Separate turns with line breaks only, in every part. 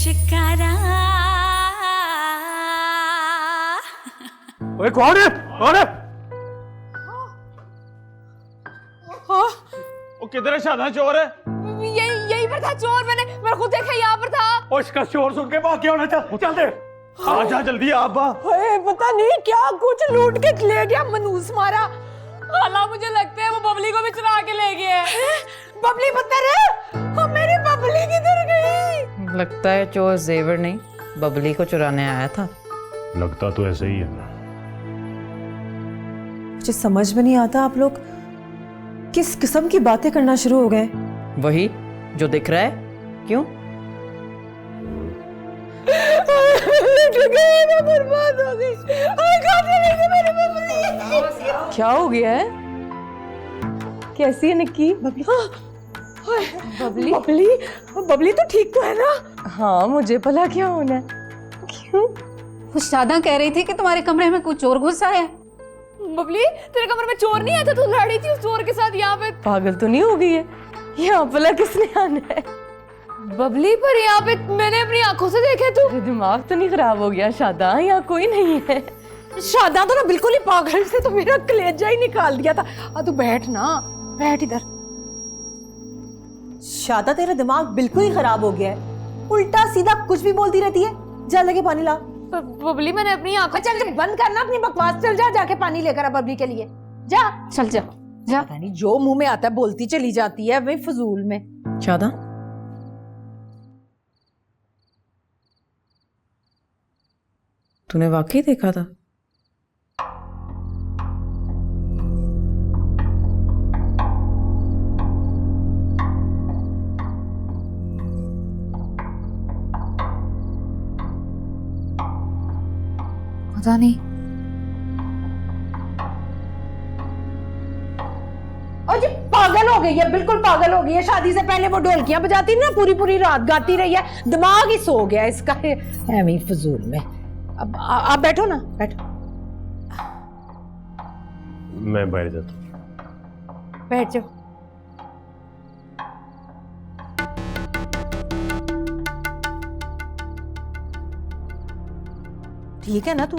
शिकारा।
ओए कौन है? कौन है? वो किधर है? शादा चोर है।
यही पर था चोर। मैंने खुद देखा, यहाँ पर था।
और इसका शोर सुन के भाग गया होना। चल दे, आ जा जल्दी आबा।
पता नहीं क्या कुछ लूट के ले गया, मनूस मारा। खाला मुझे लगता है वो बबली को भी चुरा के ले गया है। बबली बदतर है। मेरी बबली किधर गई?
लगता है चोर जेवर नहीं बबली को चुराने आया था।
लगता तो ऐसे ही है।
मुझे समझ में नहीं आता आप लोग किस किस्म की बातें करना शुरू हो गए।
वही जो दिख रहा है। क्यों?
बर्बाद हो गई। मेरी बबली।
क्या हो गया है? कैसी है निक्की? बबली
बबली बबली तो ठीक तो है ना?
हाँ, मुझे भला क्या होना है? क्यों?
वो शादा कह रही थी कि तुम्हारे कमरे में कुछ चोर घुस आया है।
बबली तेरे कमरे में चोर नहीं आया था? तू लड़ी थी उस चोर के साथ यहाँ पे।
पागल तो नहीं हो गई है? यहाँ भला किसने आना है?
बबली पर यहाँ पे मैंने अपनी आंखों से देखे। तू
दिमाग तो नहीं खराब हो गया शादा? यहाँ कोई नहीं है।
शादा तो ना बिल्कुल ही पागल से तो मेरा कलेजा ही निकाल दिया था। तू बैठ ना, बैठ इधर।
शादा तेरा दिमाग बिल्कुल ही खराब हो गया है। उल्टा सीधा कुछ भी बोलती रहती है। जा लगे पानी ला।
बबली मैंने अपनी आंखें। चल बंद करना अपनी बकवास। चल जा जाके पानी लेकर आ बबली के लिए। जा
चल जा जा।
पता नहीं जो मुंह में आता है बोलती चली जाती है वही फजूल में।
शादा, तूने वाकई देखा था?
पता नहीं।
और जी पागल हो गई है, बिल्कुल पागल हो गई है। शादी से पहले वो ढोलकियां बजाती ना, पूरी पूरी रात गाती रही है। दिमाग ही सो गया इसका। ऐਵੇਂ फजूल में। अब आप बैठो ना, बैठो।
मैं बाहर जाता हूँ।
बैठ जाओ। ठीक है ना तू?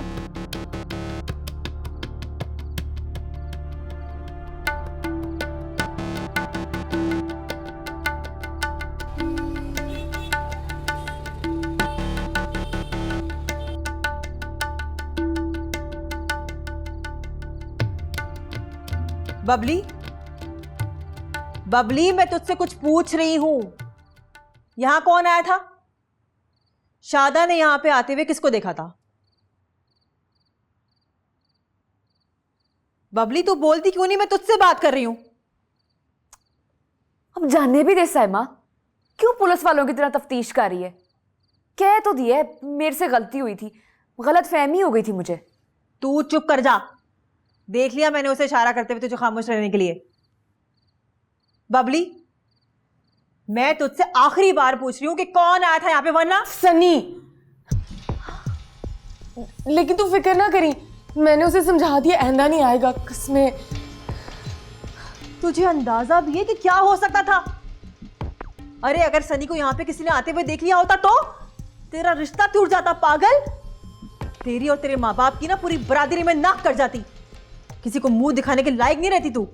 बबली, बबली, मैं तुझसे कुछ पूछ रही हूं। यहां कौन आया था? शादा ने यहां पे आते हुए किसको देखा था? बबली तू बोलती क्यों नहीं? मैं तुझसे बात कर रही हूं।
अब जानने भी दे साइमा, क्यों पुलिस वालों की तरह तफ्तीश कर रही है? कह तो दिया है मेरे से गलती हुई थी, गलत फहमी हो गई थी मुझे।
तू चुप कर जा। देख लिया मैंने उसे इशारा करते हुए तुझे खामोश रहने के लिए। बबली, मैं तुझसे आखिरी बार पूछ रही हूं कि कौन आया था यहां पे, वरना।
सनी, लेकिन तू फिक्र ना करी, मैंने उसे समझा दिया, आइंदा नहीं आएगा। कसमें।
तुझे अंदाजा भी है कि क्या हो सकता था? अरे अगर सनी को यहां पे किसी ने आते हुए देख लिया होता तो तेरा रिश्ता टूट जाता। पागल, तेरी और तेरे माँ बाप की ना पूरी बरादरी में नाक कट जाती। किसी को मुंह दिखाने के लायक नहीं रहती तू।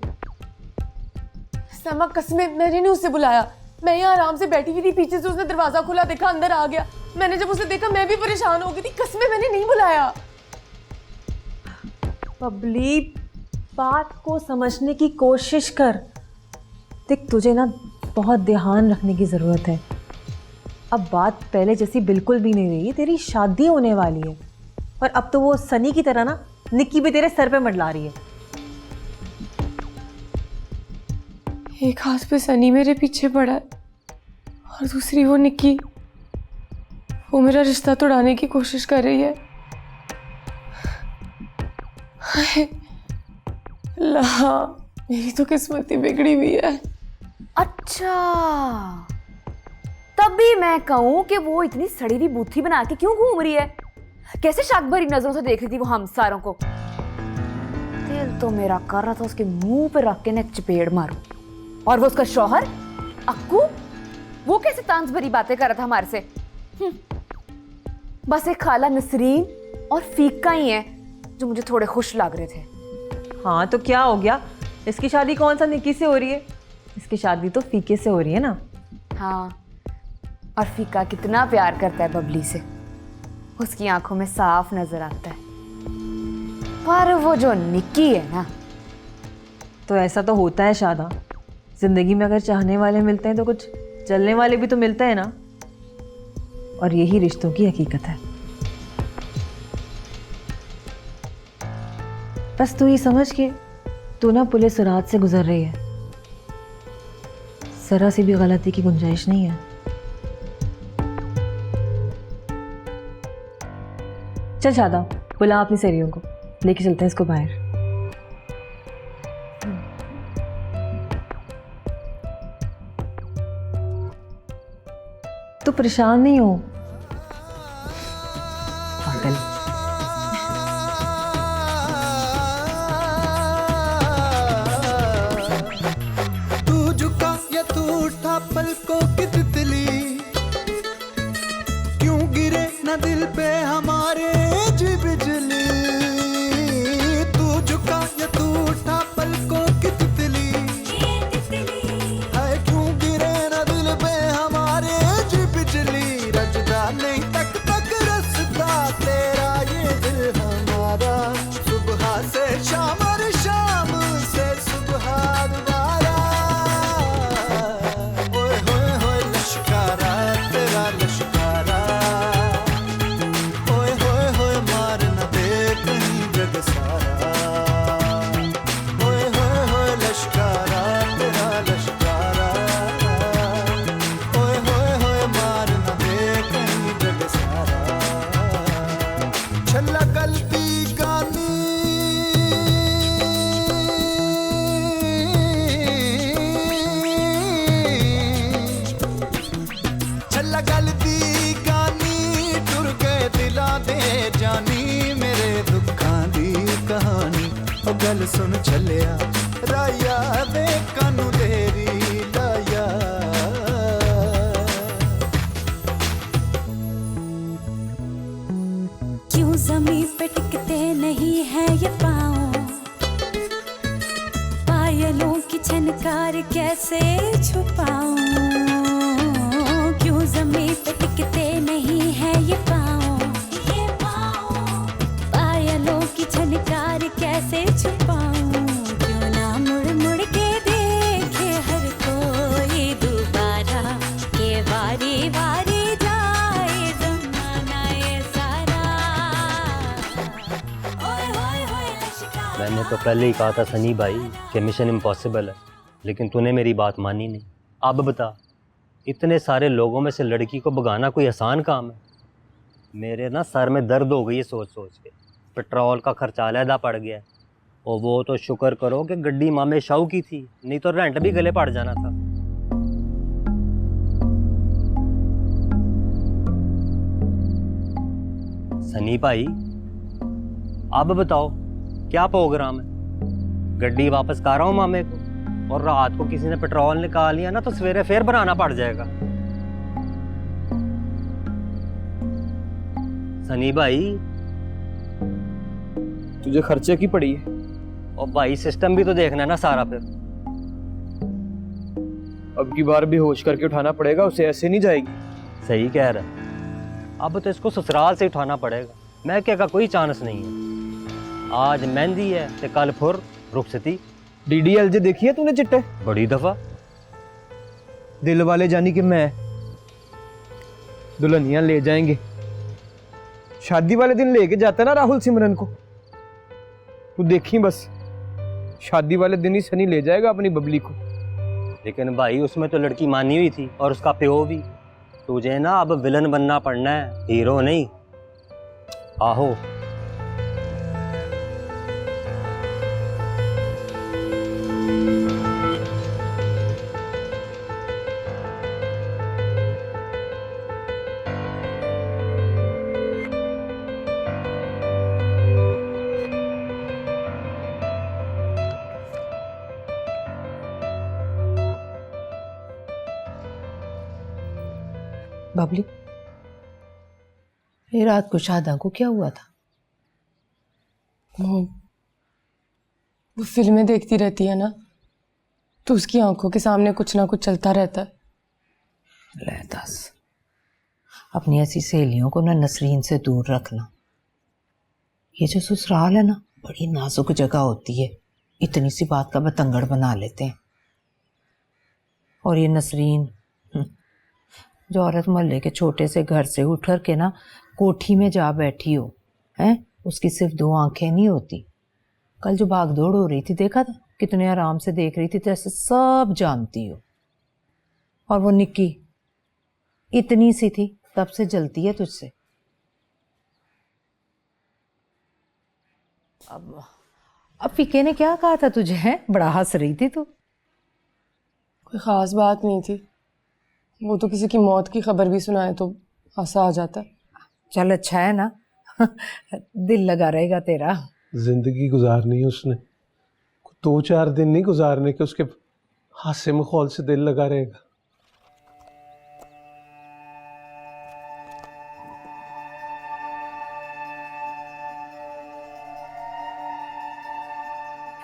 समा कसमें मैंने नहीं उसे बुलाया। मैं यहाँ आराम से बैठी हुई थी, पीछे से उसने दरवाजा खुला, देखा अंदर आ गया। मैंने जब उसे देखा मैं भी परेशान हो गई थी। कसमें मैंने नहीं बुलाया।
बबली, बात को समझने की कोशिश कर। देख, तुझे ना बहुत ध्यान रखने की जरूरत है। अब बात पहले जैसी बिल्कुल भी नहीं रही। तेरी शादी होने वाली है और अब तो वो सनी की तरह ना निक्की भी तेरे सर पे मंडला रही है।
एक हाथ पे सनी मेरे पीछे पड़ा है और दूसरी वो निक्की, वो मेरा रिश्ता तोड़ाने की कोशिश कर रही है। हाय अल्लाह, मेरी तो किस्मत ही बिगड़ी हुई है।
अच्छा, तभी मैं कहूं कि वो इतनी सड़ी हुई बूथी बना के क्यों घूम रही है? कैसे शक भरी नजरों से देख रही थी वो हम सारों को। दिल तो मेरा कर रहा था उसके मुंह पे रख के ना एक चपेड़ मारूं। और वो उसका शौहर अक्कू, वो कैसे तांस भरी बातें कर रहा था हमारे से। बस एक खाला नसरीन और फीका ही है जो मुझे थोड़े खुश लग रहे थे।
हाँ तो क्या हो गया, इसकी शादी कौन सा निक्की से हो रही है? इसकी शादी तो फीके से हो रही है ना।
हाँ, और फीका कितना प्यार करता है बबली से, उसकी आंखों में साफ नजर आता है। पर वो जो निक्की है ना,
तो ऐसा तो होता है शादा, जिंदगी में अगर चाहने वाले मिलते हैं तो कुछ चलने वाले भी तो मिलते हैं ना, और यही रिश्तों की हकीकत है। बस तू ये समझ के तू ना पुलिस रात से गुजर रही है, जरा सी भी गलती की गुंजाइश नहीं है। चल शादा, बुला अपनी सहेलियों को, लेके चलते हैं इसको बाहर। तू परेशान नहीं हो पागल।
तू झुका या तू उठा पलकों की तितली, क्यों गिरे ना दिल पे हमारे जी बिजली। तू झुका या तू उठा पलकों की तितली, है क्यों गिरे ना दिल पे हमारे जी बिजली। रजदा नहीं तक तक रसता तेरा ये दिल हमारा, सुबह से शाम और शाम से सुबह दोबारा। ओए होए होए लश्कारा तेरा लश्कारा, ओए होए होए मार न दे कहीं जग सारा। ओए होए होए लश्कारा तेरा लश्कारा, ओए होए होए मार न दे कहीं जग सारा। छल्ला गलती गानी छल्ला गलती गानी, टुर गए दिला दे जानी, मेरे दुखां दी कहानी। ओ गल सुन छलिया राया दे कानू देरी लाया।
क्यों ज़मीं पे टिकते नहीं है ये पाँव, पायलों की छनकार कैसे छुपाऊं। क्यों ज़मीं पे टिकते नहीं है ये पाँव, पायलों की छनकार कैसे छुपाऊं। क्यों ना मुड़ मुड़ के देखे हर कोई दोबारा, ये वारी वारी जाए ज़माना ये सारा। ओए होए होए लश्कार।
मैंने तो पहले ही कहा था सनी भाई कि मिशन इम्पॉसिबल है, लेकिन तूने मेरी बात मानी नहीं। अब बता, इतने सारे लोगों में से लड़की को भगाना कोई आसान काम है? मेरे ना सर में दर्द हो गई है सोच सोच के। पेट्रोल का खर्चा अलहदा पड़ गया है, और वो तो शुक्र करो कि गड्डी मामे शाहू की थी, नहीं तो रेंट भी गले पड़ जाना था। सनी भाई अब बताओ क्या प्रोग्राम है? गड्डी वापस कर रहा हूँ मामे को, और रात को किसी ने पेट्रोल निकाल लिया ना तो सवेरे फिर बनाना पड़ जाएगा। सनी भाई
तुझे खर्चे की पड़ी है।
और भाई सिस्टम भी तो देखना है ना सारा। फिर
अब की बार भी होश करके उठाना पड़ेगा उसे, ऐसे नहीं जाएगी।
सही कह रहा है, अब तो इसको ससुराल से उठाना पड़ेगा। मैं क्या का कोई चांस नहीं है। आज मेहंदी है तो कल फुर रुखसती।
DDLJ देखी है तूने चिट्टे?
बड़ी दफा।
दिल वाले जानी कि मैं, दुल्हनियां ले जाएंगे। शादी वाले दिन लेके जाता ना राहुल सिमरन को, तू देखी बस, शादी वाले दिन ही सनी ले जाएगा अपनी बबली को।
लेकिन भाई उसमें तो लड़की मानी हुई थी और उसका प्यो भी। तुझे ना अब विलन बनना पड़ना है, हीरो नहीं। आहो
बबली,
ये रात को शादा को क्या हुआ था?
वो फिल्में देखती रहती है ना, तो उसकी आंखों के सामने कुछ ना कुछ चलता रहता है।
ले दस, अपनी ऐसी सहेलियों को ना नसरीन से दूर रखना। ये जो ससुराल है ना, बड़ी नाजुक जगह होती है, इतनी सी बात का बतंगड़ बना लेते हैं। और ये नसरीन जो औरत मोहल्ले के छोटे से घर से उठ के ना कोठी में जा बैठी हो, हैं, उसकी सिर्फ 2 आंखें नहीं होती। कल जो भागदौड़ हो रही थी देखा था, कितने आराम से देख रही थी, जैसे सब जानती हो। और वो निक्की इतनी सी थी, तब से जलती है तुझसे। अब फीके ने क्या कहा था तुझे? है, बड़ा हंस रही थी तू।
कोई ख़ास बात नहीं थी, वो तो किसी की मौत की खबर भी सुनाए तो हंसा आ जाता।
चल अच्छा है ना, दिल लगा रहेगा तेरा।
जिंदगी गुजारनी है उसने, 2-4 दिन नहीं गुजारने के, उसके हासे मखौल से दिल लगा रहेगा।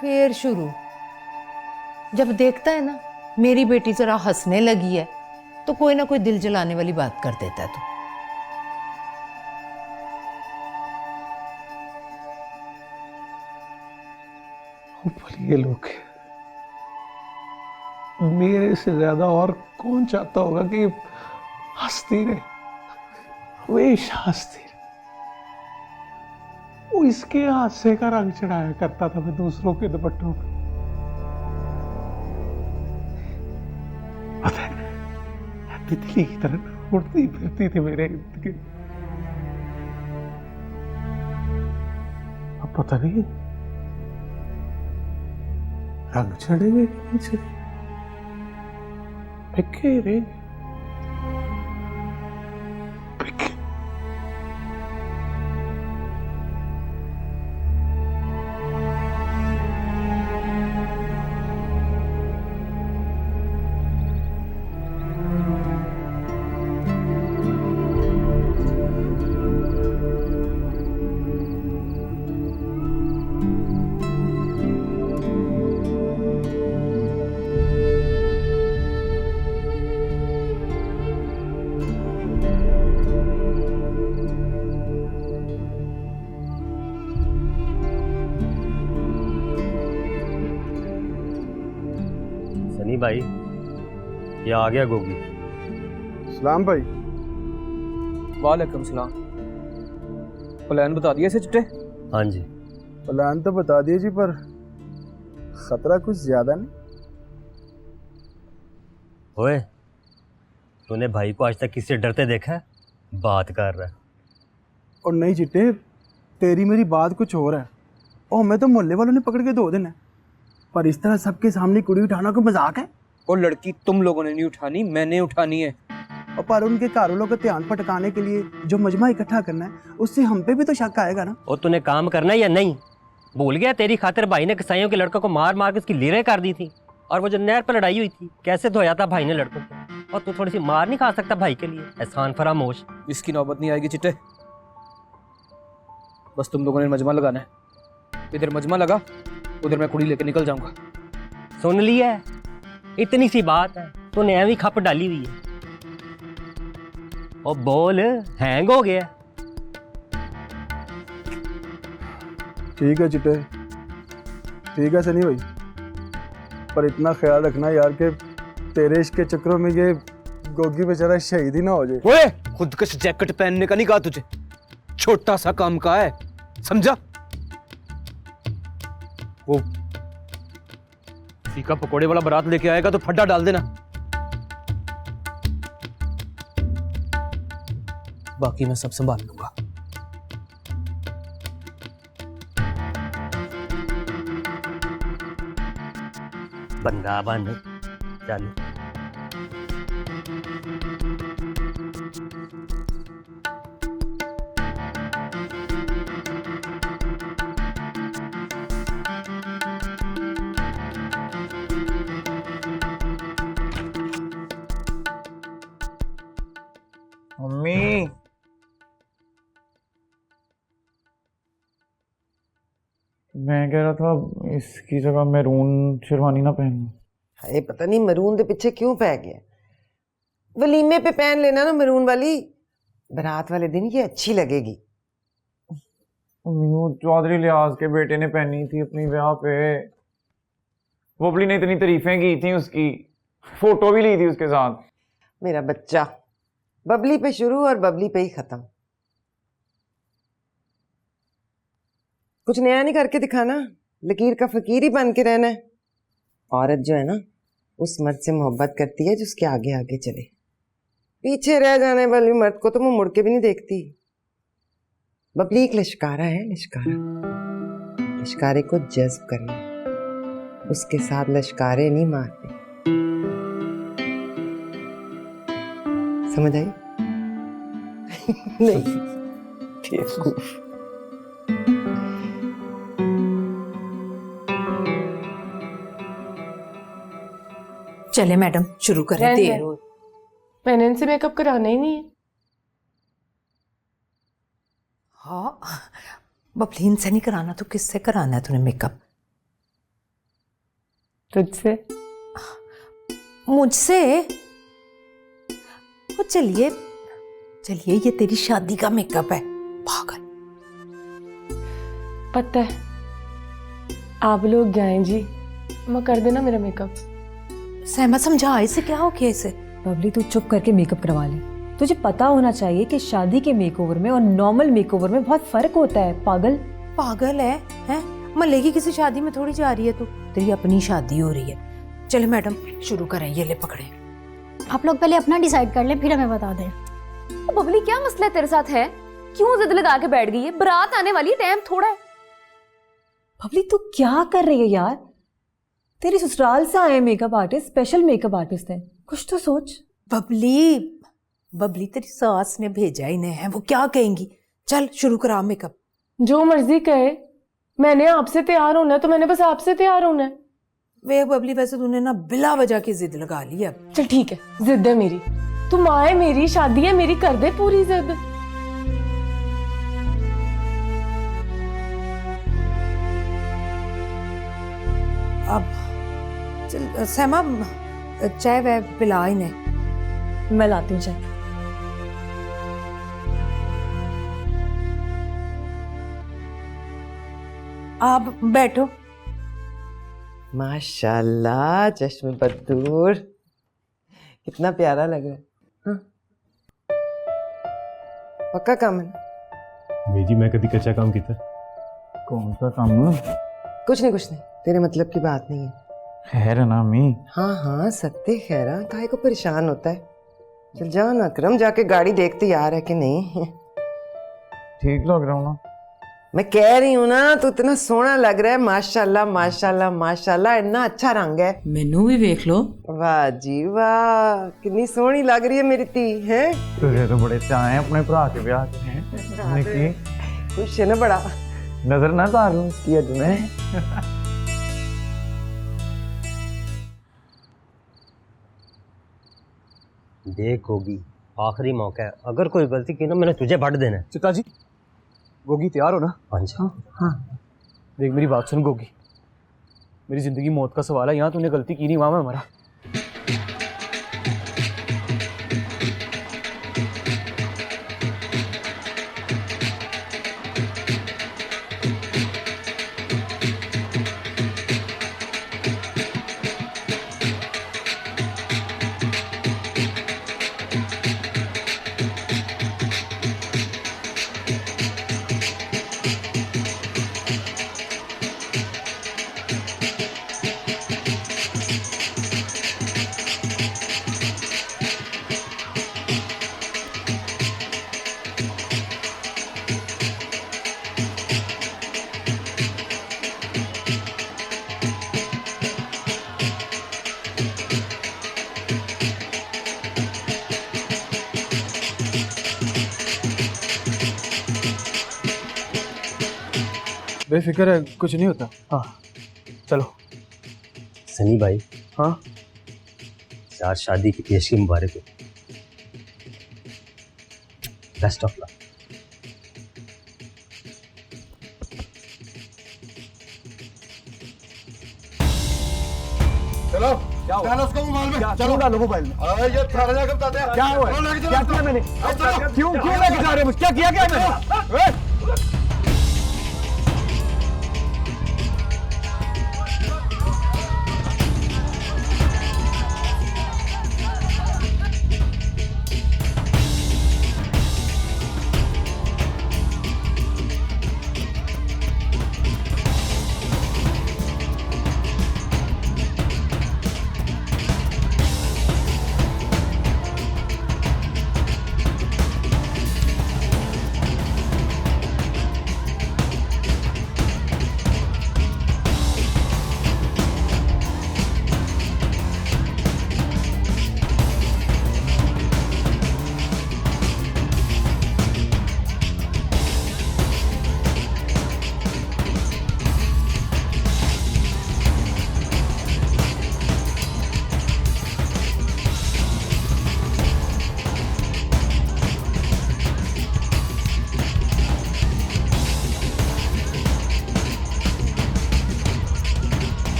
फिर शुरू। जब देखता है ना मेरी बेटी जरा हंसने लगी है, तो कोई ना कोई दिल जलाने वाली बात कर देता है तू।
ये लोग मेरे से ज्यादा और कौन चाहता होगा कि हंसती रहे, हमेशा हंसती रहे। वो इसके हादसे का रंग चढ़ाया करता था मैं दूसरों के दुपट्टों पे। पता है, तितली की तरह उड़ती फिरती थी मेरे इर्द गिर्द। अब पता नहीं रंग चढ़ेंगे कि नहीं चढ़ेंगे, फिक्के ही रहेंगे।
सनी भाई, ये आ गया गोगी।
सलाम भाई। वालेकुम सलाम। प्लान बता दिया से चिट्टे?
हाँ जी।
प्लान तो बता दिए जी, पर खतरा कुछ ज्यादा नहीं।
ओए, तूने भाई को आज तक किससे डरते देखा है? बात कर रहा है।
और नहीं चिट्टे, तेरी मेरी बात कुछ और है। और हमें तो मोहल्ले वालों ने पकड़ के 2 दिन है, पर इस तरह सबके सामने कुड़ी उठाना कोई मजाक है?
और लड़की तुम लोगों ने नहीं उठानी, मैंने उठानी है।
और पर उनके घर वालों का ध्यान भटकाने के लिए जो मजमा इकट्ठा करना है, उससे हम पे भी तो शक आएगा ना।
और तूने काम करना है या नहीं? भूल गया तेरी खातिर भाई ने कसाईयों के लड़कों को मार मार के उसकी लीरें कर दी थी। और वो जो नहर पर लड़ाई हुई थी, कैसे धोया था भाई ने लड़कों को। और तू थोड़ी सी मार नहीं खा सकता भाई के लिए? एहसान फरामोश।
इसकी नौबत नहीं आएगी चिट्टे, बस तुम लोगों ने मजमा लगाना है। इधर मजमा लगा, उधर मैं कुड़ी लेके निकल जाऊंगा।
सुन लिया है, इतनी सी बात है, तूने ऐवी खप डाली हुई है। और बोल, हैंग हो गया।
ठीक है चिट्टे, ठीक है सनी भाई, पर इतना ख्याल रखना यार कि तेरे इश्क के चक्करों में ये गोगी बेचारा शहीद ही ना हो जाए।
ओए, खुदकश जैकेट पहनने का नहीं कहा तुझे, छोटा सा काम का है, समझा? वो फीका पकोड़े वाला बारात लेके आएगा तो फड्डा डाल देना, बाकी मैं सब संभाल लूंगा।
बंदा बन चल।
मम्मी,
मैं कह रहा था इसकी जगह मैरून शेरवानी ना पहनूं।
हाय पता नहीं मरून दे पीछे क्यों पै गया। वलीमे पे पहन लेना ना मरून वाली, बारात वाले दिन ये अच्छी लगेगी।
वो चौधरी लियाज के बेटे ने पहनी थी अपनी ब्याह पे। बबली ने इतनी तारीफें की थी उसकी, फोटो भी ली थी उसके साथ।
मेरा बच्चा बबली पे शुरू और बबली पे ही खत्म। कुछ नया नहीं करके दिखाना, लकीर का फकीर ही बन के रहना है। औरत जो है ना उस मर्द से मोहब्बत करती है जो उसके आगे आगे चले। पीछे रह जाने वाले मर्द को तो वो मुड़ के भी नहीं देखती। बबली एक लश्कारा है, लश्कारा। लश्कारे को जज्ब करना, उसके साथ लश्कारे नहीं मारते। समझ आई? नहीं बेवकूफ।
चले मैडम शुरू करें, देर हो।
मैंने इनसे मेकअप कराना ही नहीं है।
हाँ बबलीन से नहीं कराना तो किससे कराना है तूने मेकअप?
तुझसे।
मुझसे? वो चलिए चलिए, ये तेरी शादी का मेकअप है पागल।
पता है आप लोग गए जी, मैं कर देना मेरा मेकअप।
सहमा समझा इसे, क्या हो गया इसे?
बबली तू चुप करके मेकअप करवा ले। तुझे पता होना चाहिए कि शादी के मेकओवर में और नॉर्मल मेकओवर में बहुत फर्क होता है। पागल
पागल है हैं? मल्ले की किसी शादी में थोड़ी जा रही है तू, तेरी अपनी शादी हो रही है। चले मैडम शुरू करें, ये ले पकड़े।
आप लोग पहले अपना डिसाइड कर ले फिर हमें बता दें।
बबली क्या मसला तेरे साथ है? क्यों जिद लगा के बैठ गई है? बारात आने वाली, टाइम थोड़ा है।
बबली तू क्या कर रही है यार? तेरी ससुराल से आए makeup artist, special makeup artist है, कुछ तो सोच।
बबली बबली तेरी सास ने भेजा इन्हें है, वो क्या कहेंगी? चल शुरू करा मेकअप।
जो मर्जी कहे, मैंने आपसे तैयार होना है तो मैंने बस आपसे तैयार होना है।
वे बबली वैसे तूने ना बिला वजह की जिद लगा ली अब।
चल ठीक है, जिद है मेरी, तुम आए, मेरी शादी है, मेरी कर दे पूरी जिद।
अब चल सहमा चाय वह पिला इन्हें।
मैं लाती हूँ चाय।
आप बैठो।
माशाल्लाह चश्मे बदूर, कितना प्यारा लग रहा है। हाँ? पक्का काम है ना?
जी मैं कभी कच्चा काम किया?
कौन सा काम?
कुछ नहीं, तेरे मतलब की बात नहीं है।
खैर है ना अम्मी?
हाँ हाँ सत्य खैरा, काहे को परेशान होता है। चल जा ना अकरम, जाके गाड़ी देखते यार है कि नहीं।
ठीक लग रहा हूँ ना?
मैं कह रही हूँ ना, तू इतना सोहना लग रहा है। माशाल्लाह माशाल्लाह माशाल्लाह, इतना अच्छा रंग है।
मैनू भी देख लो।
वाह जी वाह, कितनी सोहनी लग रही है मेरी धी है।
तुझे तो बड़े चाह हैं अपने भरा के ब्याह के हैं।
खुश है ना बड़ा?
नजर ना तार लूं इसकी अज में।
देख गोगी, आखिरी मौका है, अगर कोई गलती की ना मैंने तुझे बढ़ देना है।
चिता जी, गोगी तैयार हो ना?
हाँ जी।
हाँ
देख मेरी बात सुन गोगी, मेरी जिंदगी मौत का सवाल है, यहाँ तूने गलती की नहीं, वहाँ मैं मरा। बेफिक्र है, कुछ नहीं होता। हाँ चलो।
सनी भाई।
हाँ
यार शादी की पेशगी मुबारक हो। Best of luck.
चलो
क्या हुआ?
डालो उसको मोबाइल में,
क्या
चलो
क्यों डालो मोबाइल में?
अरे ये थाने जाकर बताते हैं।
क्या हुआ?
चलो, लेके चलो
क्या
उसको।
किया मैंने?
चलो।
क्यों लेके जा रहे हो मुझे? क्या किया क्या मैंने? ए?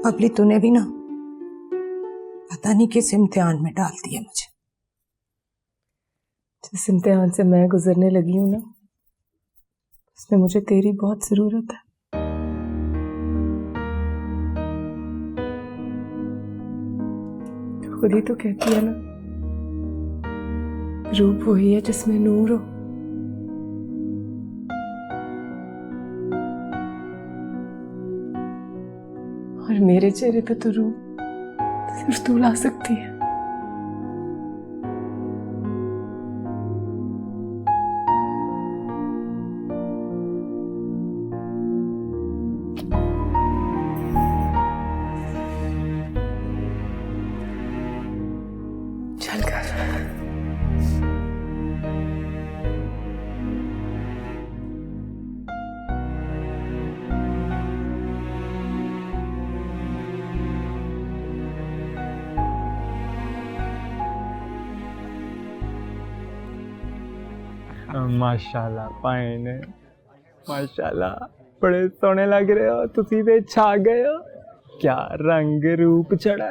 बबली तूने भी ना पता नहीं किस इम्तिहान में डाल दिया मुझे।
जिस इम्तिहान से मैं गुजरने लगी हूँ ना, उसमें मुझे तेरी बहुत जरूरत है। खुद ही तो कहती है ना, रूप वही है जिसमें नूर हो। और मेरे चेहरे पे तो रूप सिर्फ तू ला सकती है। चल कर
माशाल्लाह पाइने माशाल्लाह बड़े सोने लग रहे हो, तुसी ते छा गए हो। क्या रंग रूप चढ़ा,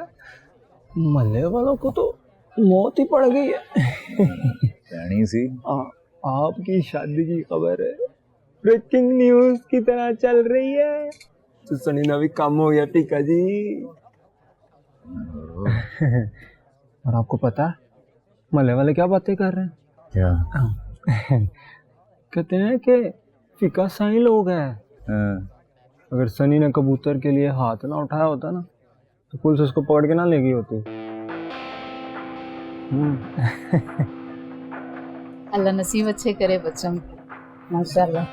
मल्ले वालों को तो मौत ही पड़ गई है।
रानी सी
आपकी शादी की खबर है, ब्रेकिंग न्यूज की तरह चल रही है। तो सनी ना भी कम हो गया टीका जी। और आपको पता है मल्ले वाले क्या बातें कर रहे हैं?
क्या?
कहते हैं कि फिका साई लोग हैं। अगर सनी ने कबूतर के लिए हाथ ना उठाया होता ना, तो पुलिस उसको पकड़ के ना ले गई होती।
अल्लाह नसीब अच्छे करे बच्चों को। माशाल्लाह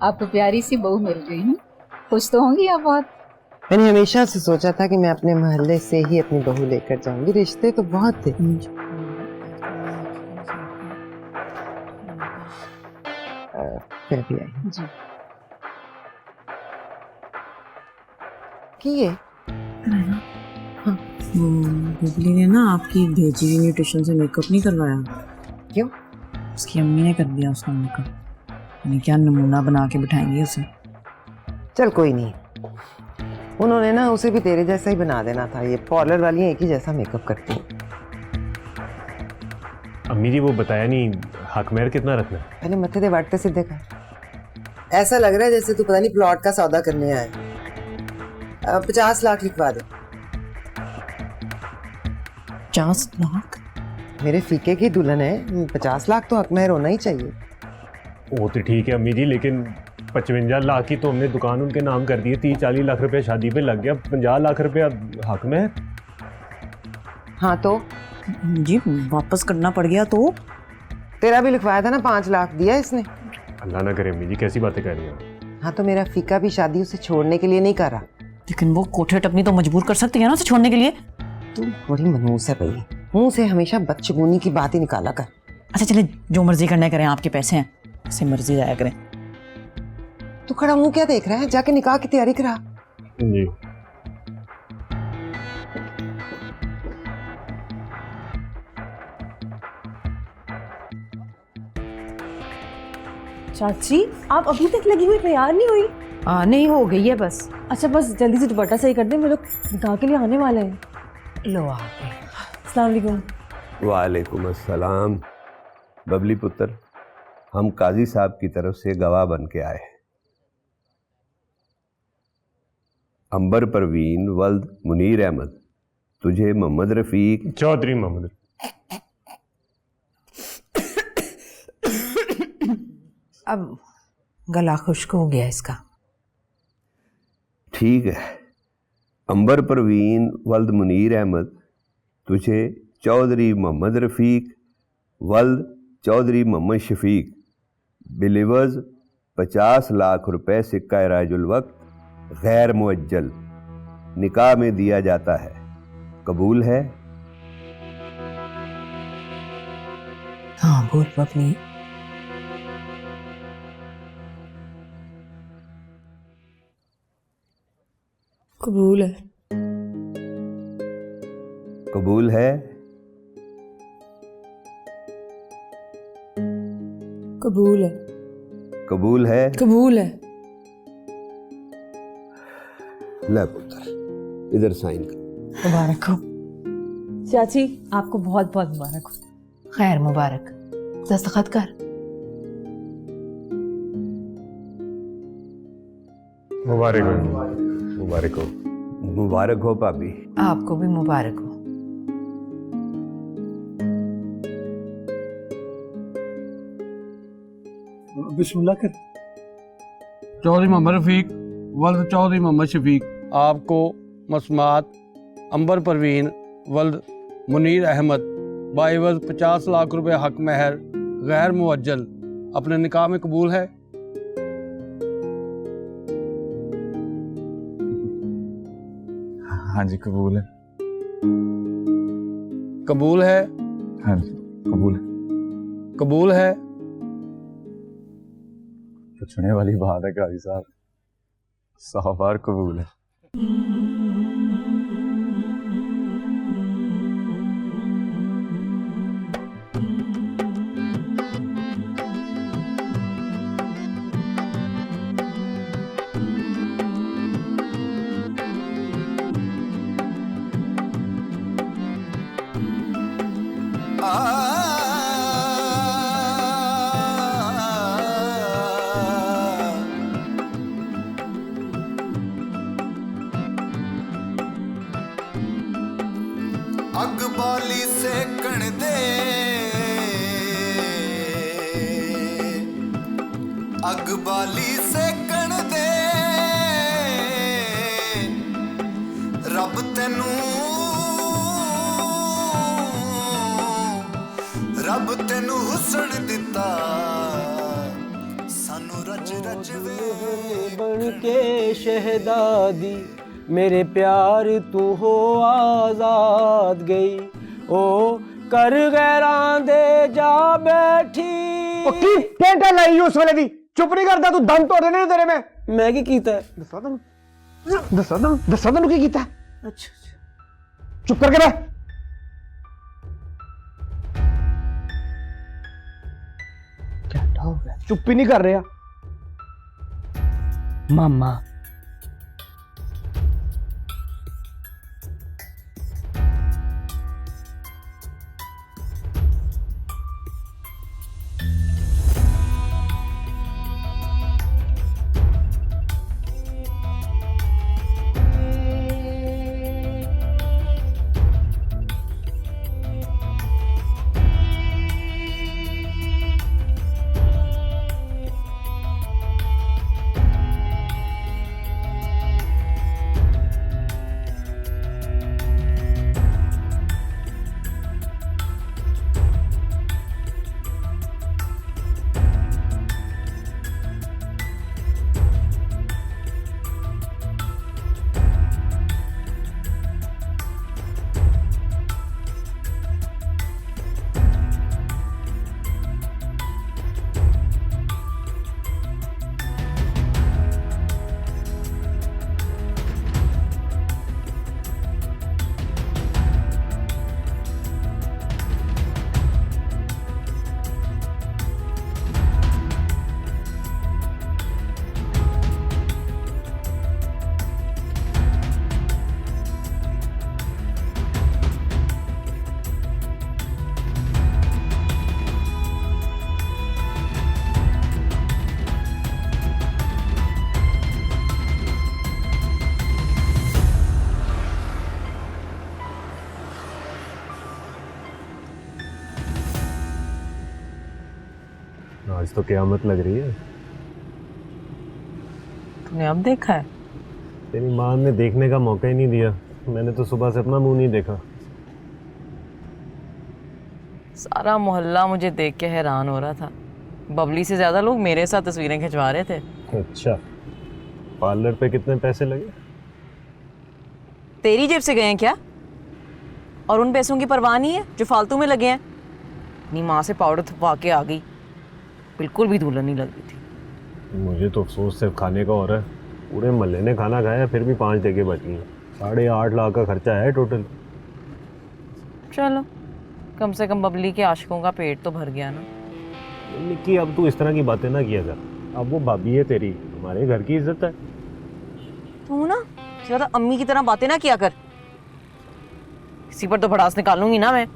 आपको प्यारी सी बहू मिल गई है, खुश तो होंगी आप बहुत।
मैंने हमेशा से सोचा था कि मैं अपने मोहल्ले से ही अपनी बहू लेकर जाऊंगी, रिश्ते तो बहुत थे। मैं भी आई
जी।
की है
बबली ने ना आपकी भेजी हुई न्यूट्रिशन से मेकअप नहीं करवाया।
क्यों?
उसकी अम्मी ने कर दिया उसका मेकअप। यानी क्या नमूना बना के बिठाएंगे उसे।
चल कोई नहीं, उन्होंने ना उसे भी तेरे जैसा ही बना देना था। ये पार्लर वाली एक ही जैसा मेकअप करती है।
अम्मी जी वो बताया नहीं हक मेहर कितना रखना है?
पहले मत्थे दे बांटते सीधे कर। ऐसा लग रहा है जैसे तू पता नहीं प्लॉट का सौदा करने आए। 50 लाख लिखवा दे।
50 लाख?
मेरे फीके की दुल्हन है, 50 लाख तो हक मेहर होना ही चाहिए।
वो तो ठीक है अम्मी जी, लेकिन 55 लाख की तो हमने दुकान उनके नाम कर दी है। 30-40 लाख रुपए शादी पे लग गया, 50 लाख रुपया हक मेहर।
हाँ तो
जी वापस करना पड़ गया तो?
तेरा भी लिखवाया था ना, 5 लाख दिया इसने।
अल्लाह ना करे अम्मी जी, कैसी बातें कर रही हैं।
हाँ तो मेरा फीका भी शादी उसे छोड़ने के लिए नहीं कर रहा।
लेकिन वो कोठे टपनी तो मजबूर कर सकती है ना उसे छोड़ने के लिए।
तू बड़ी मनहूस है भाई, मुंह से हमेशा बदशगुनी की बात ही निकाला कर।
अच्छा चले, जो मर्जी करना करें, आपके पैसे हैं, जैसे मर्जी जाया करें।
तू खड़ा मुंह क्या देख रहा है? जाके निकाह की तैयारी करा।
जी
चाची आप अभी तक लगी हुई तैयार नहीं हुई?
नहीं हो गई है बस।
अच्छा बस जल्दी से दुपट्टा सही कर दें, मेरे लोग निकाह के लिए आने वाले हैं।
लो आ गए।
अस्सलाम वालेकुम।
वालेकुम अस्सलाम। बबली पुत्र, हम काजी साहब की तरफ से गवाह बन के आए हैं। अंबर परवीन वल्द मुनीर अहमद तुझे मोहम्मद रफीक
चौधरी मोहम्मद।
अब गला खुश्क हो गया इसका।
ठीक है। अंबर परवीन वल्द मुनीर अहमद तुझे चौधरी मोहम्मद रफीक वल्द चौधरी मोहम्मद शफीक बिलिवर्स 50 लाख रुपए सिक्का राजुल वक्त गैर मुअज्जल निकाह में दिया जाता है। कबूल है?
हाँ बोल बबली।
कबूल है।
कबूल है?
कबूल है।
कबूल है?
कबूल है।
ले पुत्र, इधर साइन कर।
मुबारक हो चाची, आपको बहुत बहुत मुबारक हो।
खैर मुबारक। दस्तखत कर।
मुबारक हो। मुबारक हो।
मुबारक हो भाभी।
आपको भी मुबारक हो।
बिस्मिल्लाह कर। चौधरी मोहम्मद रफीक वल्द चौधरी मोहम्मद शफीक आपको मसमात अंबर परवीन वल्द मुनीर अहमद बाइवज 50 लाख रुपए हक महर गैर मुअज्जल अपने निकाह में कबूल है?
हाँ जी कबूल है।
कबूल है?
हाँ जी कबूल है।
कबूल है?
पूछने वाली बात है काजी साहब, 100 बार कबूल है।
अग बाली सेकण दे, अग बाली सेकण दे, रब तेनू हुस्न दिता सानू रच रच वे
बन के शहदादी मेरे प्यार तू हो आजाद गई ओ कर गैरां दे जा बैठी।
ओ की टेंटा लाई उस वाले दी चुप नहीं करता तू, दम तोड़ देने तेरे में।
मैं की कीता है?
दसा तू की कीता है?
अच्छा
चुप करके रह।
क्या हो गया? चुप ही नहीं कर रहा
मामा।
आज तो क़यामत लग रही है।
तूने अब देखा है?
तेरी माँ ने देखने का मौका ही नहीं दिया। मैंने तो सुबह से अपना मुंह नहीं देखा।
सारा मोहल्ला मुझे देख के हैरान हो रहा था। बबली से ज्यादा लोग मेरे साथ तस्वीरें खिंचवा रहे थे।
अच्छा, पार्लर पे कितने पैसे लगे?
तेरी जेब से गए हैं क्या? और उन पैसों की परवाह नहीं है जो फालतू में लगे हैं। अपनी माँ से पाउडर थपवा के आ गई, बिल्कुल भी दुल्हन नहीं लग रही थी।
मुझे तो अफसोस सिर्फ खाने का हो रहा है। पूरे मोहल्ले ने खाना खाया, फिर भी 5 जगह बची हैं। 8.5 लाख का खर्चा है टोटल।
चलो, कम से कम बबली के आशिकों का पेट तो भर गया ना।
निक्की, अब तू इस तरह की बातें ना किया कर। अब वो भाभी है तेरी, हमारे घर की इज्जत है।
तू ना ज्यादा अम्मी की तरह बातें ना किया कर। किसी पर तो भड़ास निकालूंगी ना मैं।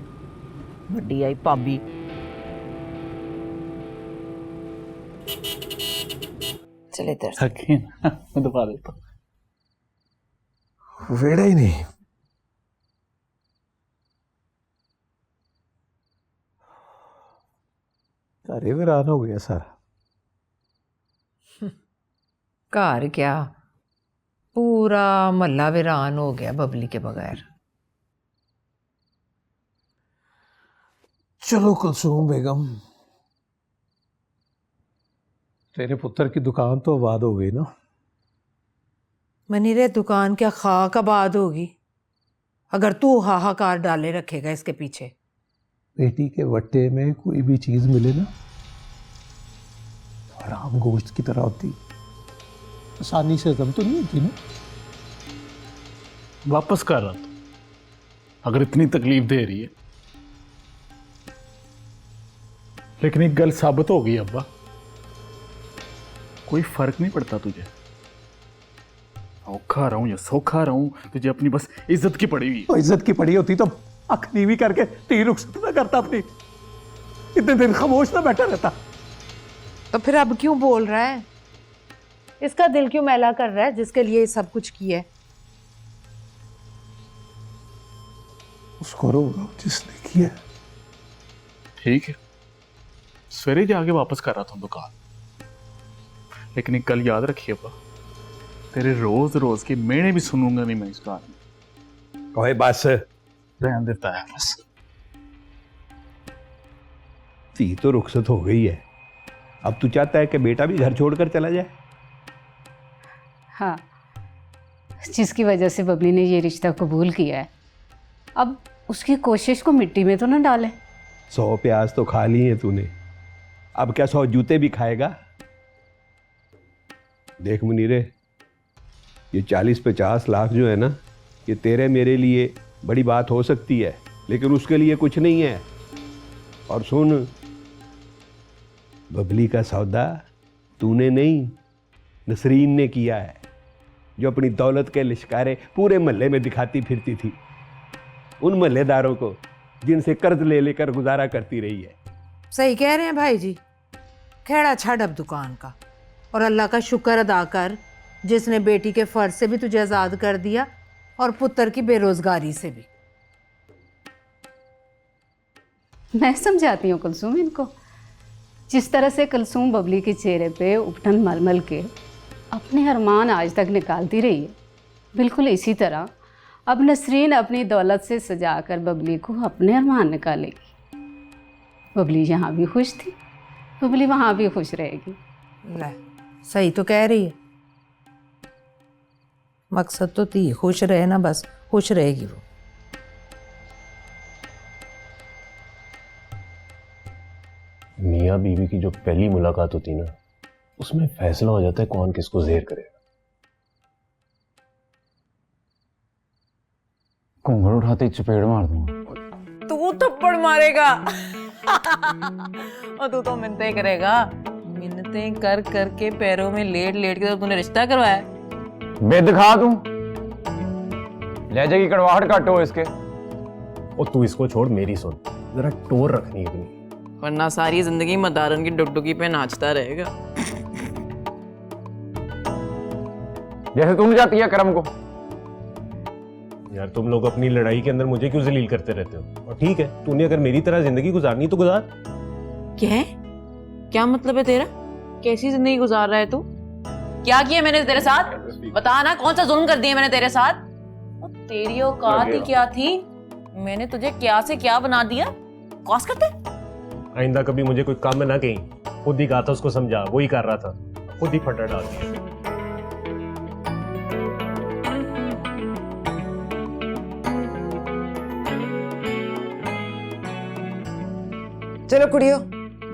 बड़ी आई भाभी। चले इधर।
मैं दबा देता हूँ।
वेड़ा ही नहीं। घर वीरान हो गया सारा।
घर क्या, पूरा मोहल्ला वीरान हो गया बबली के बगैर।
चलो कुलसूम बेगम, तेरे पुत्र की दुकान तो आबाद हो गई ना।
मनीरे, दुकान क्या खाक आबाद होगी अगर तू हाहाकार डाले रखेगा इसके पीछे।
बेटी के वट्टे में कोई भी चीज मिले ना, हराम गोश्त की तरह होती, आसानी से हजम तो नहीं होती ना।
वापस कर रहा था अगर इतनी तकलीफ दे रही है। लेकिन एक गल साबित हो गई अब्बा, कोई फर्क नहीं पड़ता तुझे। औखा रहूं या सौखा रहूं, तुझे अपनी बस इज्जत की पड़ी हुई।
इज्जत की पड़ी होती तो अख नीवी करके तीर रुखसत ना करता अपनी, इतने दिन खामोश ना बैठा रहता।
तो फिर अब क्यों बोल रहा है? इसका दिल क्यों मैला कर रहा है जिसके लिए सब कुछ किया है?
उसको रोगा जिसने किया।
ठीक है, सवेरे जाके वापस कर रहा था दुकान। लेकिन एक गल याद रखिए अब्बा, तेरे रोज रोज के मेणे भी सुनूंगा नहीं मैं इस कार में।
ओए बस
रहने देता है बस।
धी तो रुखसत हो गई है, अब तू चाहता है कि बेटा भी घर छोड़कर चला जाए?
हाँ, जिसकी वजह से बबली ने ये रिश्ता कबूल किया है, अब उसकी कोशिश को मिट्टी में तो ना डाले।
100 प्याज तो खा ली है तूने, अब क्या 100 जूते भी खाएगा? देख मुनीरे, ये 40-50 लाख जो है ना, ये तेरे मेरे लिए बड़ी बात हो सकती है, लेकिन उसके लिए कुछ नहीं है। और सुन, बबली का सौदा तूने नहीं, नसरीन ने किया है, जो अपनी दौलत के लिश्कारे पूरे मोहल्ले में दिखाती फिरती थी, उन मोहल्लेदारों को जिनसे कर्ज ले लेकर गुजारा करती रही है।
सही कह रहे हैं भाई जी। खेड़ा छड़ अब दुकान का, और अल्लाह का शुक्र अदा कर जिसने बेटी के फर्ज से भी तुझे आज़ाद कर दिया और पुत्र की बेरोजगारी से भी।
मैं समझाती हूँ कुलसूम इनको। जिस तरह से कुलसूम बबली के चेहरे पे उपटन मलमल के अपने अरमान आज तक निकालती रही है, बिल्कुल इसी तरह अब नसरीन अपनी दौलत से सजाकर बबली को अपने अरमान निकालेगी। बबली यहाँ भी खुश थी, बबली वहाँ भी खुश रहेगी।
ले, सही तो कह रही है। मकसद तो थी खुश रहे ना, बस खुश रहेगी वो।
मियाँ बीवी की जो पहली मुलाकात होती ना, उसमें फैसला हो जाता है कौन किसको ज़ेर करेगा।
घूंघट उठाते ही चपेड़ मार दूंगा।
तू थप्पड़ मारेगा और तू तो मिन्नतें करेगा। मिन्नतें कर करके पैरों में लेट लेट के तो तूने रिश्ता करवाया।
बेद खा तू, लहजे की कड़वाहट काटो इसके।
और तू इसको छोड़, मेरी सुन, जरा टोर रखनी अपनी,
वरना सारी जिंदगी मदारन की डुगडुगी पे नाचता रहेगा।
जैसे तू नहीं जाती है करम को।
यार तुम लोग अपनी लड़ाई के अंदर मुझे क्यों जलील करते रहते हो? और ठीक है, तूने अगर मेरी तरह जिंदगी गुजारनी तो गुजार।
क्या?
क्या मतलब है तेरा? कैसी जिंदगी गुजार रहा है तू? क्या किया मैंने तेरे साथ? बता ना, कौन सा जुल्म कर दिया मैंने तेरे साथ? तेरी औकात ही क्या थी? मैंने तुझे क्या से क्या बना दिया? कॉस करते?
आइंदा कभी मुझे कोई काम में ना कहीं, खुद ही कहा था उसको समझा, वही कर रहा था, खुद ही फटा डाल दिया।
चलो कुड़ियों,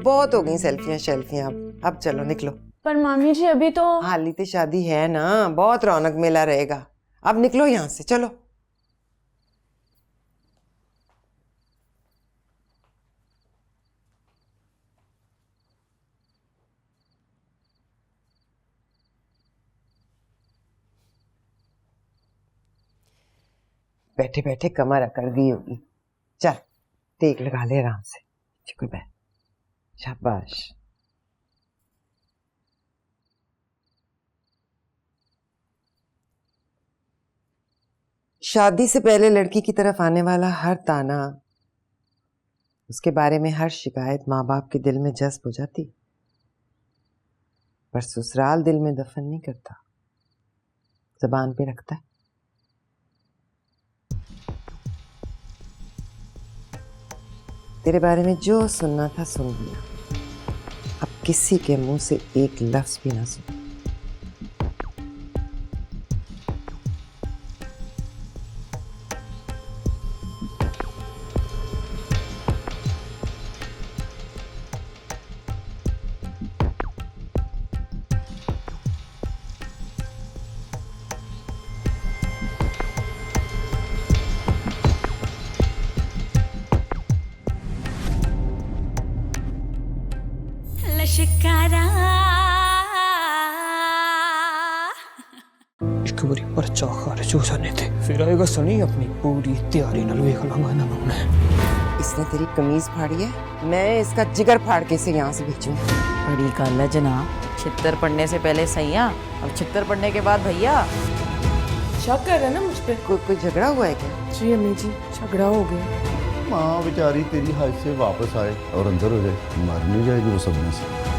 बहुत हो गई सेल्फियां शेल्फियां, अब चलो निकलो।
पर मामी जी अभी तो
हाली तो शादी है ना, बहुत रौनक मेला रहेगा। अब निकलो यहाँ से, चलो। बैठे बैठे कमर अकड़ गई होगी। चल टेक लगा ले आराम से, चिकू बैठ, शाबाश। शादी से पहले लड़की की तरफ आने वाला हर ताना, उसके बारे में हर शिकायत माँ बाप के दिल में जज्ब हो जाती, पर ससुराल दिल में दफन नहीं करता, जबान पे रखता है। तेरे बारे में जो सुनना था सुन लिया, अब किसी के मुंह से एक लफ्ज भी ना सुन।
लश्कारा
एक बारी पर्चा खारिज हो जाने थे, फिर आएगा सनी अपनी पूरी तैयारी नाल वेख लांगा इन्हां नूं मैं।
इसने तेरी कमीज फाड़ी है, मैं इसका जिगर फाड़ के इसे यहाँ से भेजूं।
बड़ी गल है जनाब, छित्तर पड़ने से पहले सैया, अब छित्तर पड़ने के बाद भैया।
शक कर रहे हैं ना मुझ पे?
कोई झगड़ा हुआ है क्या?
जी अम्मी जी, झगड़ा हो गया।
माँ बेचारी तेरी हज से वापस आए और अंदर हो जाए, मर नहीं जाएगी वो सब में से।